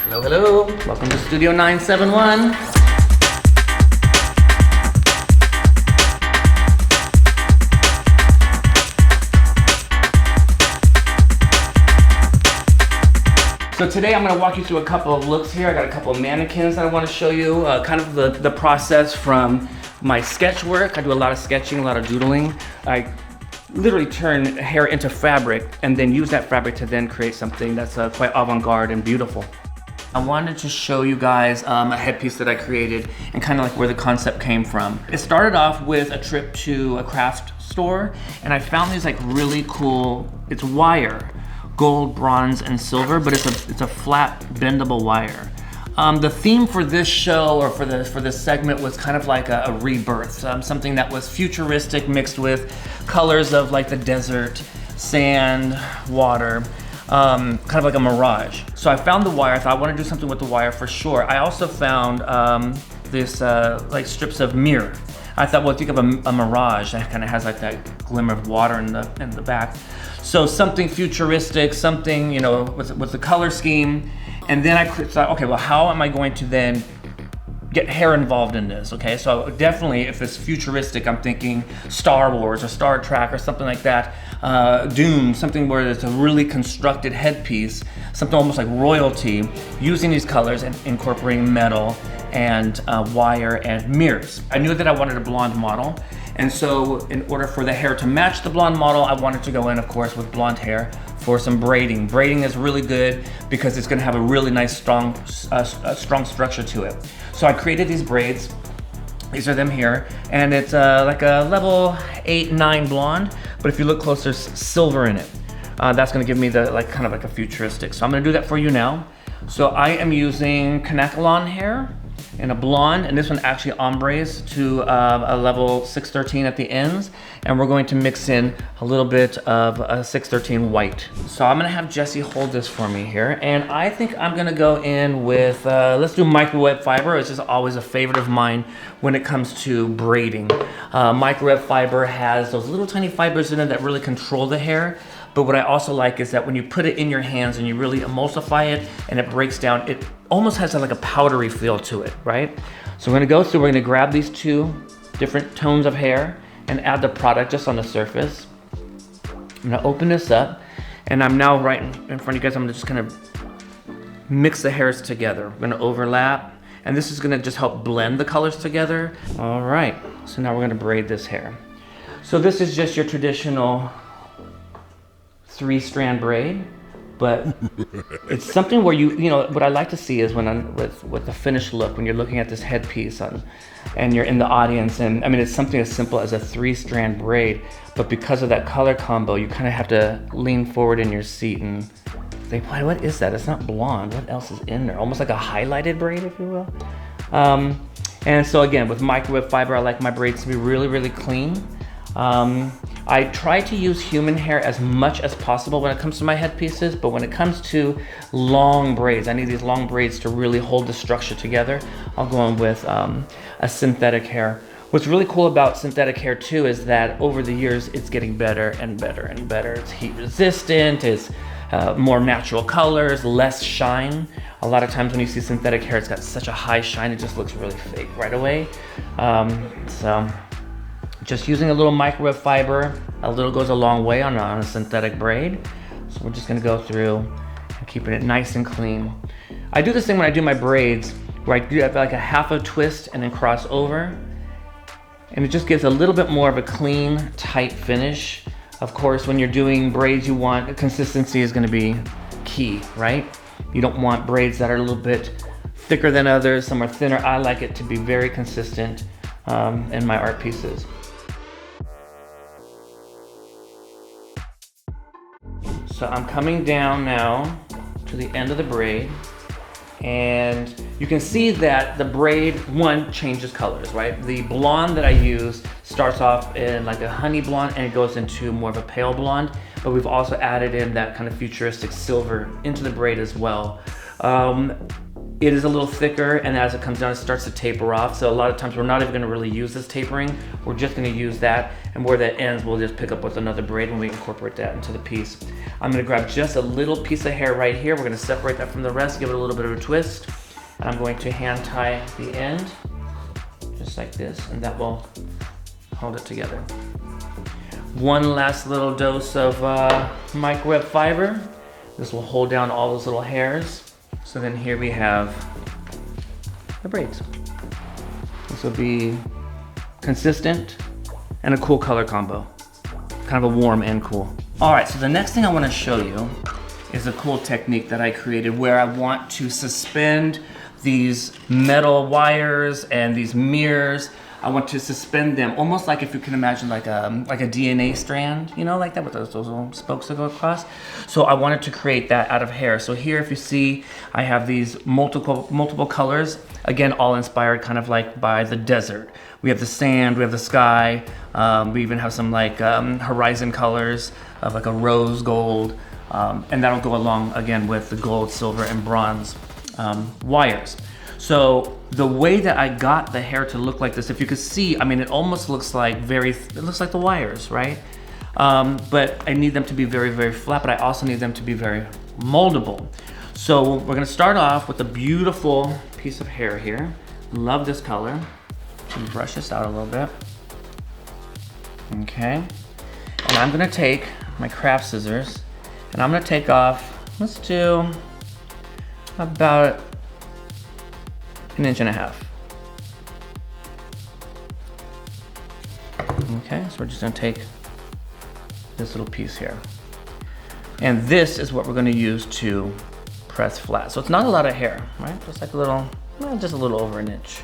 Hello, hello. Welcome to Studio 971. So today I'm going to walk you through a couple of looks here. I got a couple of mannequins that I want to show you, kind of the process from my sketch work. I do a lot of sketching, a lot of doodling. I literally turn hair into fabric and then use that fabric to then create something that's quite avant-garde and beautiful. I wanted to show you guys a headpiece that I created and kind of like where the concept came from. It started off with a trip to a craft store and I found these like really cool, it's wire. Gold, bronze, and silver, but it's a flat, bendable wire. The theme for this show or for this segment was kind of like a rebirth, something that was futuristic mixed with colors of like the desert, sand, water, kind of like a mirage. So I found the wire. I thought I want to do something with the wire for sure. I also found this like strips of mirror. I thought, well, think of a mirage that kind of has like that glimmer of water in the back. So something futuristic, something, you know, with the color scheme. And then I thought, okay, well, how am I going to then get hair involved in this, okay? So definitely, if it's futuristic, I'm thinking Star Wars or Star Trek or something like that. Doom, something where it's a really constructed headpiece, something almost like royalty, using these colors and incorporating metal and wire and mirrors. I knew that I wanted a blonde model. And so in order for the hair to match the blonde model, I wanted to go in, of course, with blonde hair for some braiding. Braiding is really good because it's gonna have a really nice, strong structure to it. So I created these braids. These are them here. And it's like a level 8, 9 blonde, but if you look closer, silver in it. That's gonna give me the kind of like a futuristic. So I'm gonna do that for you now. So I am using Kanekalon hair in a blonde, and this one actually ombres to a level 613 at the ends, and we're going to mix in a little bit of a 613 white. So I'm gonna have Jessie hold this for me here, and I think I'm gonna go in with, let's do microwave fiber. It's just always a favorite of mine when it comes to braiding. Microwave fiber has those little tiny fibers in it that really control the hair. But what I also like is that when you put it in your hands and you really emulsify it and it breaks down, it almost has like a powdery feel to it, right? So we're gonna grab these two different tones of hair and add the product just on the surface. I'm gonna open this up and I'm now right in front of you guys. I'm just gonna mix the hairs together. We're gonna overlap and this is gonna just help blend the colors together. All right, so now we're gonna braid this hair. So this is just your traditional 3-strand braid, but it's something where you know, what I like to see is when I'm with the finished look, when you're looking at this headpiece and you're in the audience, and I mean, it's something as simple as a 3-strand braid, but because of that color combo, you kind of have to lean forward in your seat and think, why, what is that? It's not blonde. What else is in there? Almost like a highlighted braid, if you will. And so again, with microwave fiber, I like my braids to be really, really clean. I try to use human hair as much as possible when it comes to my headpieces, but when it comes to long braids, I need these long braids to really hold the structure together. I'll go in with a synthetic hair. What's really cool about synthetic hair too is that over the years, it's getting better and better and better. It's heat resistant, it's more natural colors, less shine. A lot of times when you see synthetic hair, it's got such a high shine, it just looks really fake right away. So just using a little microwave fiber, a little goes a long way on a synthetic braid. So we're just gonna go through and keeping it nice and clean. I do this thing when I do my braids, where I do like a half a twist and then cross over. And it just gives a little bit more of a clean, tight finish. Of course, when you're doing braids, you want, consistency is gonna be key, right? You don't want braids that are a little bit thicker than others, some are thinner. I like it to be very consistent in my art pieces. So I'm coming down now to the end of the braid, and you can see that the braid, one, changes colors, right? The blonde that I use starts off in like a honey blonde and it goes into more of a pale blonde, but we've also added in that kind of futuristic silver into the braid as well. it is a little thicker, and as it comes down, it starts to taper off. So a lot of times we're not even gonna really use this tapering. We're just gonna use that, and where that ends, we'll just pick up with another braid when we incorporate that into the piece. I'm gonna grab just a little piece of hair right here. We're gonna separate that from the rest, give it a little bit of a twist. And I'm going to hand tie the end, just like this, and that will hold it together. One last little dose of microwave fiber. This will hold down all those little hairs. So then here we have the braids. This will be consistent and a cool color combo. Kind of a warm and cool. All right, so the next thing I want to show you is a cool technique that I created where I want to suspend these metal wires and these mirrors. I want to suspend them almost like, if you can imagine, like a DNA strand, you know, like that with those little spokes that go across. So I wanted to create that out of hair. So here, if you see, I have these multiple colors, again, all inspired kind of like by the desert. We have the sand, we have the sky, we even have some like horizon colors of like a rose gold, and that'll go along again with the gold, silver, and bronze wires. So the way that I got the hair to look like this, if you could see, I mean, it almost looks like it looks like the wires, right? But I need them to be very, very flat, but I also need them to be very moldable. So we're gonna start off with a beautiful piece of hair here. Love this color. Brush this out a little bit. Okay. And I'm gonna take my craft scissors and I'm gonna take off, let's do about 1.5 inches. Okay, so we're just gonna take this little piece here. And this is what we're gonna use to press flat. So it's not a lot of hair, right? Just like a little, well, just a little over 1 inch,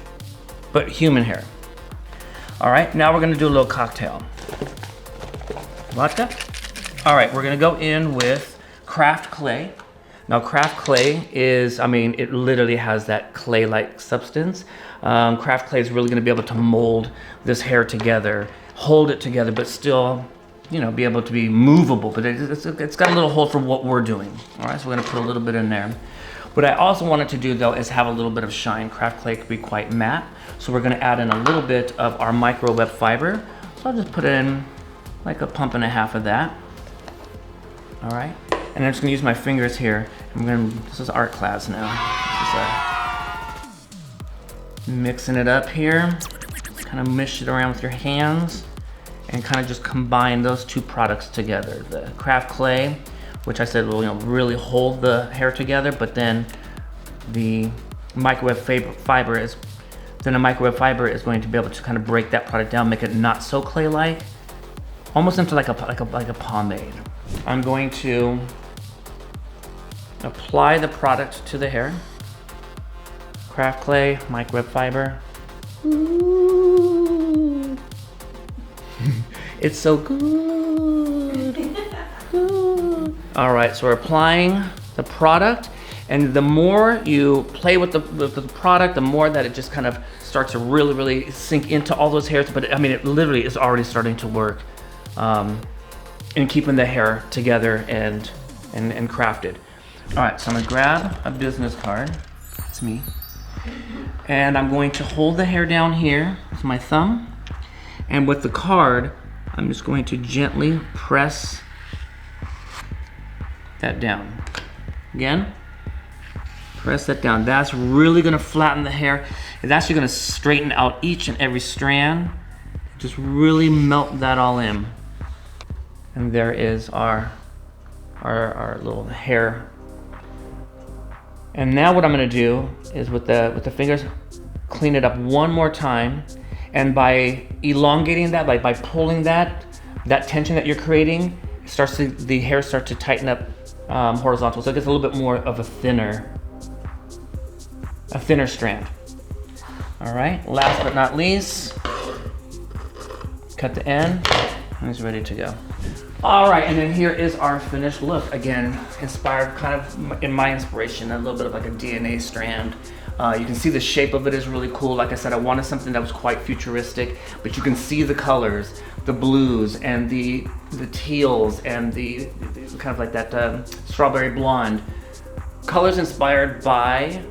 but human hair. All right, now we're gonna do a little cocktail. Vodka? All right, we're gonna go in with craft clay. Now craft clay is, I mean, it literally has that clay-like substance. Craft clay is really gonna be able to mold this hair together, hold it together, but still, you know, be able to be movable, but it's got a little hold for what we're doing. All right, so we're gonna put a little bit in there. What I also wanted to do though is have a little bit of shine. Craft clay can be quite matte, so we're gonna add in a little bit of our microweb fiber. So I'll just put in like 1.5 pumps of that. All right, and I'm just gonna use my fingers here. This is art class now. Just mixing it up here. Kind of mish it around with your hands and kind of just combine those two products together. The craft clay, which I said will, you know, really hold the hair together, but then the microwave fiber is going to be able to kind of break that product down, make it not so clay-like, almost into like a pomade. I'm going to apply the product to the hair. Craft clay, microwave fiber. Ooh. It's so good. Good. All right, so we're applying the product, and the more you play with the product, the more that it just kind of starts to really, really sink into all those hairs. But I mean, it literally is already starting to work in keeping the hair together and crafted. All right, so I'm gonna grab a business card. It's me. And I'm going to hold the hair down here with my thumb. And with the card, I'm just going to gently press that down. Again, press that down. That's really gonna flatten the hair. It's actually gonna straighten out each and every strand. Just really melt that all in. And there is our little hair. And now what I'm gonna do is with the fingers, clean it up one more time. And by elongating that, by pulling that tension that you're creating, the hair starts to tighten up horizontal. So it gets a little bit more of a thinner strand. All right, last but not least, cut the end, and it's ready to go. All right, and then here is our finished look. Again, inspired kind of in my inspiration, a little bit of like a DNA strand. You can see the shape of it is really cool. Like I said, I wanted something that was quite futuristic, but you can see the colors, the blues and the teals and the kind of like that strawberry blonde. Colors inspired by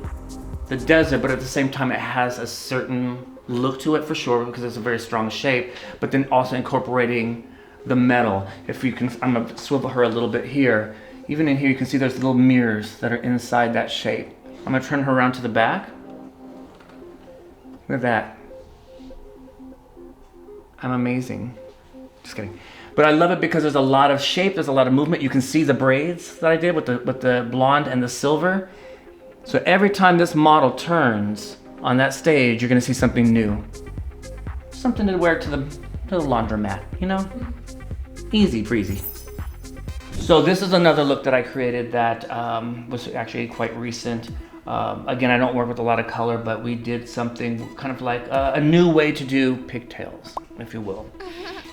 the desert, but at the same time it has a certain look to it for sure because it's a very strong shape, but then also incorporating the metal. If you can, I'm gonna swivel her a little bit here. Even in here you can see there's little mirrors that are inside that shape. I'm gonna turn her around to the back. Look at that. I'm amazing. Just kidding. But I love it because there's a lot of shape, there's a lot of movement. You can see the braids that I did with the blonde and the silver. So every time this model turns on that stage, you're gonna see something new. Something to wear to the laundromat, you know? Easy breezy. So this is another look that I created that was actually quite recent. Again, I don't work with a lot of color, but we did something kind of like a new way to do pigtails, if you will.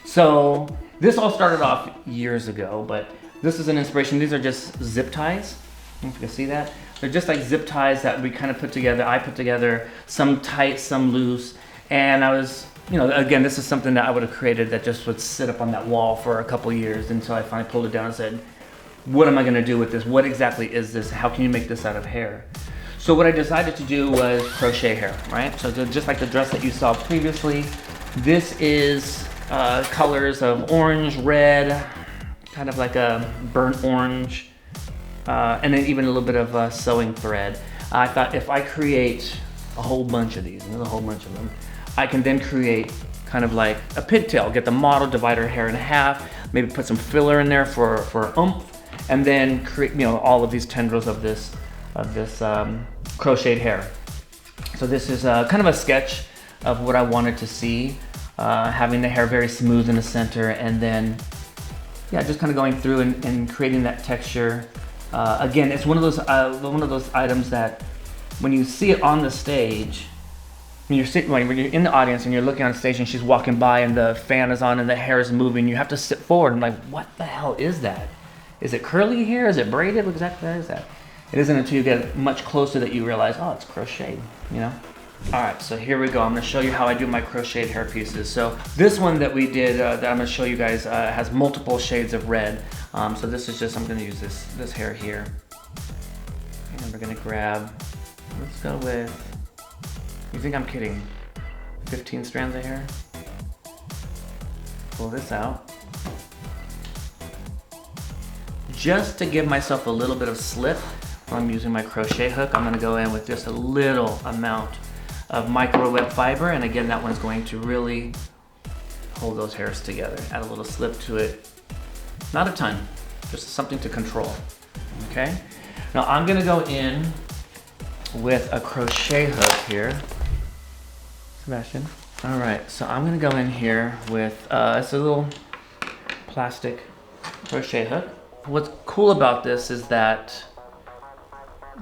So this all started off years ago, but this is an inspiration. These are just zip ties. I don't know if you can see that. They're just like zip ties that we kind of put together. I put together, some tight, some loose. And I was, you know, again, this is something that I would have created that just would sit up on that wall for a couple years until I finally pulled it down and said, what am I gonna do with this? What exactly is this? How can you make this out of hair? So what I decided to do was crochet hair, right? So just like the dress that you saw previously, this is colors of orange, red, kind of like a burnt orange, and then even a little bit of sewing thread. I thought if I create a whole bunch of these, and there's a whole bunch of them, I can then create kind of like a pigtail, get the model, divide her hair in half, maybe put some filler in there for oomph, and then create, you know, all of these tendrils of this crocheted hair. So this is kind of a sketch of what I wanted to see, having the hair very smooth in the center, and then yeah, just kind of going through and creating that texture. Again, it's one of those items that when you see it on the stage, when you're in the audience and you're looking on stage and she's walking by and the fan is on and the hair is moving, you have to sit forward and like, what the hell is that? Is it curly hair? Is it braided? What exactly is that? It isn't until you get much closer that you realize, oh, it's crocheted, you know? All right, so here we go. I'm gonna show you how I do my crocheted hair pieces. So this one that we did, that I'm gonna show you guys, has multiple shades of red. So this is just, I'm gonna use this hair here. And we're gonna grab, let's go with, you think I'm kidding? 15 strands of hair? Pull this out. Just to give myself a little bit of slip when I'm using my crochet hook, I'm gonna go in with just a little amount of microweb fiber, and again, that one's going to really hold those hairs together. Add a little slip to it. Not a ton, just something to control, okay? Now I'm gonna go in with a crochet hook here. Sebastian. All right, so I'm gonna go in here with, it's a little plastic crochet hook. What's cool about this is that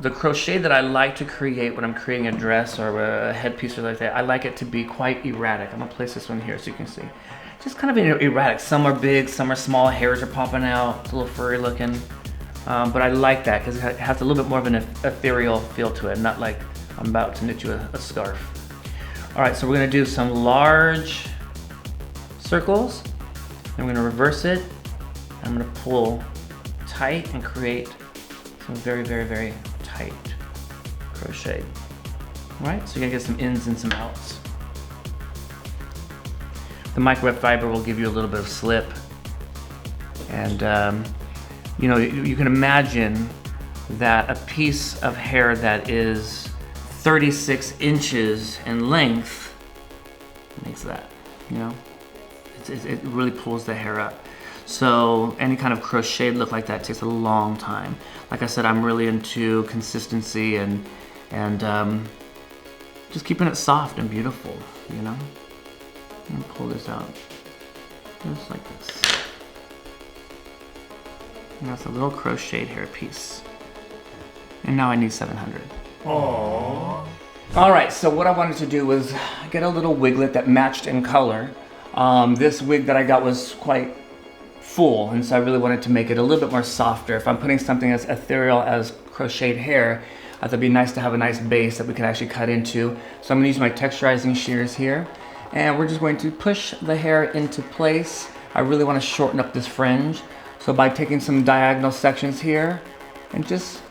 the crochet that I like to create when I'm creating a dress or a headpiece or like that, I like it to be quite erratic. I'm gonna place this one here so you can see. Just kind of erratic. Some are big, some are small, hairs are popping out, it's a little furry looking. But I like that because it has a little bit more of an ethereal feel to it, not like I'm about to knit you a scarf. All right, so we're gonna do some large circles, and we're gonna reverse it. I'm gonna pull tight and create some very, very, very tight crochet. All right, so you're gonna get some ins and some outs. The microweb fiber will give you a little bit of slip. And you know, you can imagine that a piece of hair that is 36 inches in length makes that, you know? It really pulls the hair up. So any kind of crochet look like that takes a long time. Like I said, I'm really into consistency and just keeping it soft and beautiful, you know? I'm gonna pull this out, just like this. And that's a little crocheted hair piece. And now I need 700. Aww. All right, so what I wanted to do was get a little wiglet that matched in color. This wig that I got was quite full, and so I really wanted to make it a little bit more softer. If I'm putting something as ethereal as crocheted hair, I thought it'd be nice to have a nice base that we can actually cut into. So I'm gonna use my texturizing shears here, and we're just going to push the hair into place. I really wanna shorten up this fringe. So by taking some diagonal sections here, and just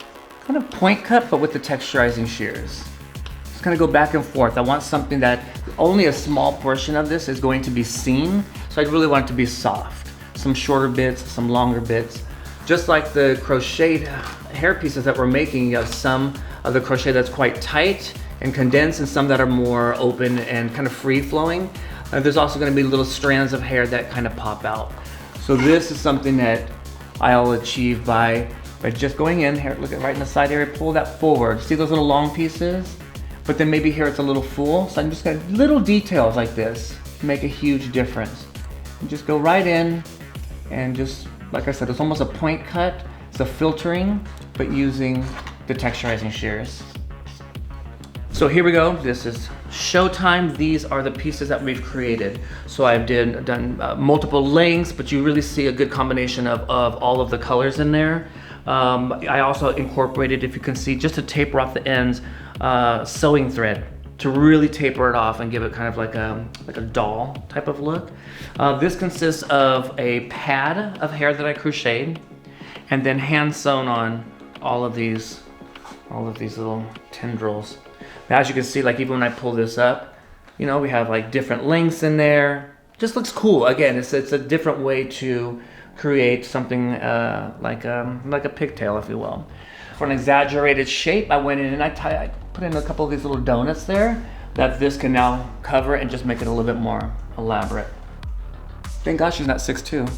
kind of point cut, but with the texturizing shears. Just kind of go back and forth. I want something that only a small portion of this is going to be seen, so I really want it to be soft. Some shorter bits, some longer bits. Just like the crocheted hair pieces that we're making, you have some of the crochet that's quite tight and condensed and some that are more open and kind of free flowing. There's also going to be little strands of hair that kind of pop out. So this is something that I'll achieve by just going in here, look at right in the side area, pull that forward. See those little long pieces? But then maybe here it's a little full. So I'm just gonna, little details like this make a huge difference. And just go right in and just, like I said, it's almost a point cut. It's a filtering, but using the texturizing shears. So here we go. This is showtime. These are the pieces that we've created. So I've done multiple lengths, but you really see a good combination of all of the colors in there. I also incorporated, if you can see, just to taper off the ends, sewing thread to really taper it off and give it kind of like a doll type of look. This consists of a pad of hair that I crocheted and then hand sewn on all of these little tendrils. Now, as you can see, like even when I pull this up, you know, we have like different lengths in there. Just looks cool. Again, it's a different way to create something like a pigtail, if you will. For an exaggerated shape, I went in and I put in a couple of these little donuts there that this can now cover and just make it a little bit more elaborate. Thank God she's not 6'2".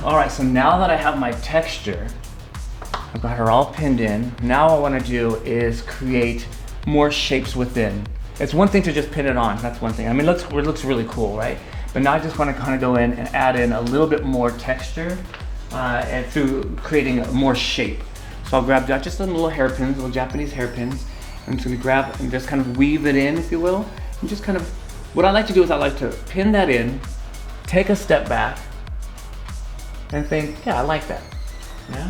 All right, so now that I have my texture, I've got her all pinned in. Now what I want to do is create more shapes within. It's one thing to just pin it on, that's one thing. I mean, it looks really cool, right? But now I just want to kind of go in and add in a little bit more texture and through creating more shape. So I'll grab just some little hairpins, little Japanese hairpins. I'm just going to grab and just kind of weave it in, if you will. And just kind of, what I like to do is I like to pin that in, take a step back, and think, yeah, I like that. Yeah.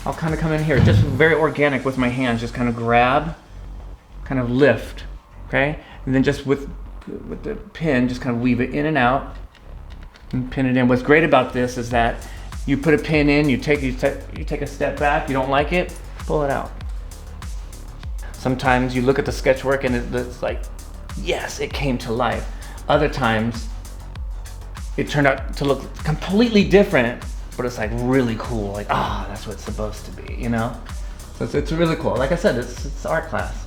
I'll kind of come in here, just very organic with my hands, just kind of grab, kind of lift, okay? And then just with the pin, just kind of weave it in and out and pin it in. What's great about this is that you put a pin in, you take a step back, you don't like it, pull it out. Sometimes you look at the sketch work and it's like, yes, it came to life. Other times, it turned out to look completely different, but it's like really cool. Like, that's what it's supposed to be, you know? So it's really cool. Like I said, it's art class.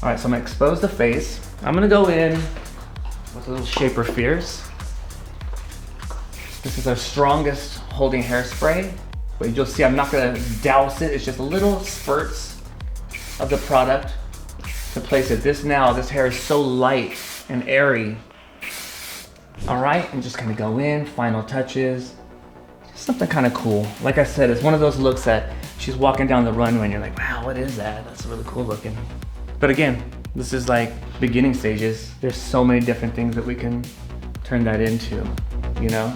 All right, so I'm gonna expose the face. I'm gonna go in with a little Shaper Fierce. This is our strongest holding hairspray, but you'll see I'm not gonna douse it. It's just little spurts of the product to place it. This hair is so light and airy. All right, and just kind of go in, final touches. Something kind of cool. Like I said, it's one of those looks that she's walking down the runway and you're like, wow, what is that? That's really cool looking. But again, this is like beginning stages. There's so many different things that we can turn that into, you know?